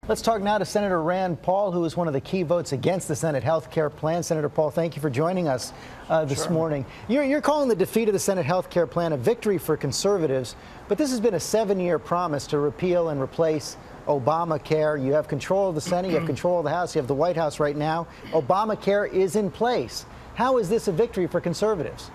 Let's talk now to Senator Rand Paul, who is one of the key votes against the Senate health care plan. Senator Paul, thank you for joining us this morning. You're calling the defeat of the Senate health care plan a victory for conservatives, but this has been a 7-year promise to repeal and replace Obamacare. You have control of the Senate, you have control of the House, you have the White House right now. Obamacare is in place. How is this a victory for conservatives?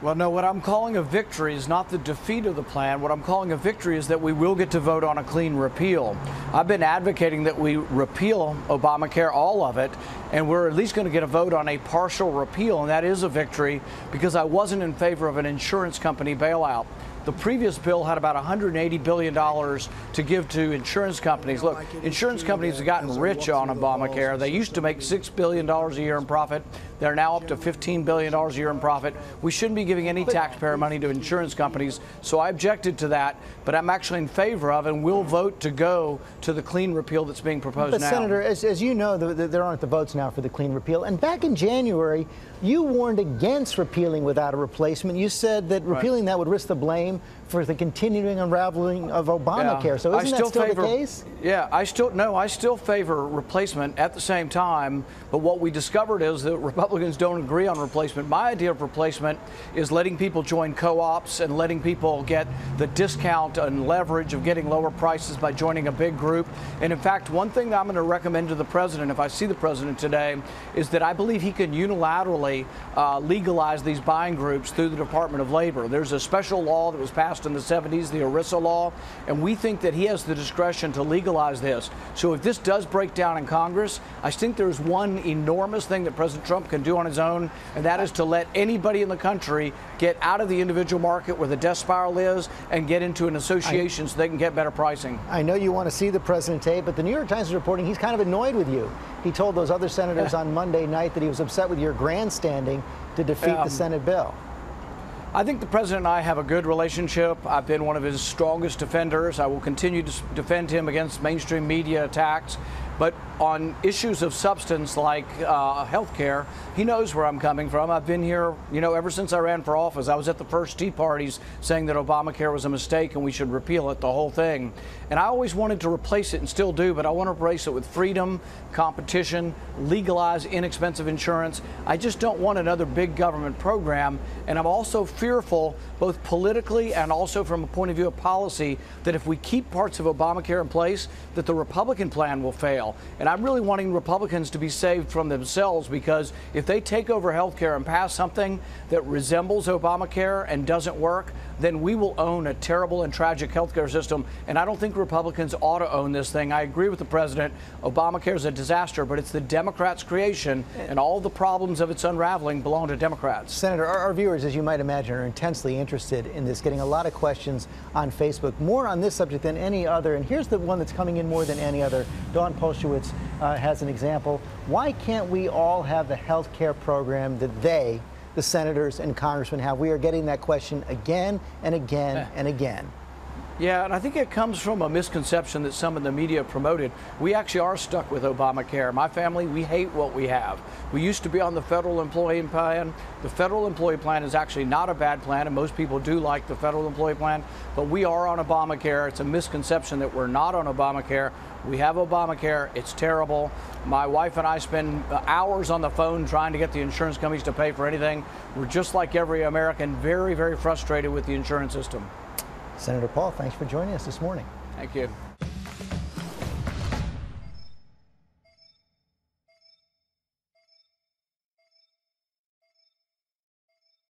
Well, no, what I'm calling a victory is not the defeat of the plan. What I'm calling a victory is that we will get to vote on a clean repeal. I've been advocating that we repeal Obamacare, all of it, and we're at least going to get a vote on a partial repeal, and that is a victory because I wasn't in favor of an insurance company bailout. The previous bill had about $180 billion to give to insurance companies. Look, insurance companies have gotten rich on Obamacare. They used to make $6 billion a year in profit. They're now up to $15 billion a year in profit. We shouldn't be giving any taxpayer money to insurance companies, so I objected to that, but I'm actually in favor of and will vote to go to the clean repeal that's being proposed now. But Senator, as you know, there aren't the votes now for the clean repeal, and back in January, you warned against repealing without a replacement. You said that repealing that would risk the blame for the continuing unraveling of Obamacare. Yeah, so isn't that still the case? Yeah, I still favor replacement at the same time, but what we discovered is that Republicans don't agree on replacement. My idea of replacement is letting people join co-ops and letting people get the discount and leverage of getting lower prices by joining a big group. And in fact, one thing that I'm going to recommend to the president, if I see the president today, is that I believe he can unilaterally legalize these buying groups through the Department of Labor. There's a special law that was passed in the 70s, the ERISA law, and we think that he has the discretion to legalize this. So if this does break down in Congress, I think there's one enormous thing that President Trump can do on his own, and that is to let anybody in the country get out of the individual market where the death spiral is and get into an association so they can get better pricing. I know you want to see the president today, but the New York Times is reporting he's kind of annoyed with you. He told those other senators on Monday night that he was upset with your grandstanding to defeat the Senate bill. I think the president and I have a good relationship. I've been one of his strongest defenders. I will continue to defend him against mainstream media attacks. But on issues of substance like health care, he knows where I'm coming from. I've been here, ever since I ran for office. I was at the first Tea Parties saying that Obamacare was a mistake and we should repeal it, the whole thing. And I always wanted to replace it and still do, but I want to replace it with freedom, competition, legalize inexpensive insurance. I just don't want another big government program. And I'm also fearful, both politically and also from a point of view of policy, that if we keep parts of Obamacare in place, that the Republican plan will fail. And I'm really wanting Republicans to be saved from themselves, because if they take over health care and pass something that resembles Obamacare and doesn't work, then we will own a terrible and tragic health care system. And I don't think Republicans ought to own this thing. I agree with the president. Obamacare is a disaster, but it's the Democrats' creation, and all the problems of its unraveling belong to Democrats. Senator, our viewers, as you might imagine, are intensely interested in this, getting a lot of questions on Facebook, more on this subject than any other. And here's the one that's coming in more than any other. Dawn Polshewitz has an example. Why can't we all have the health care program that the senators and congressmen have? We are getting that question again and again and again. Yeah, and I think it comes from a misconception that some in the media promoted. We actually are stuck with Obamacare. My family, we hate what we have. We used to be on the federal employee plan. The federal employee plan is actually not a bad plan, and most people do like the federal employee plan, but we are on Obamacare. It's a misconception that we're not on Obamacare. We have Obamacare. It's terrible. My wife and I spend hours on the phone trying to get the insurance companies to pay for anything. We're just like every American, very, very frustrated with the insurance system. Senator Paul, thanks for joining us this morning. Thank you.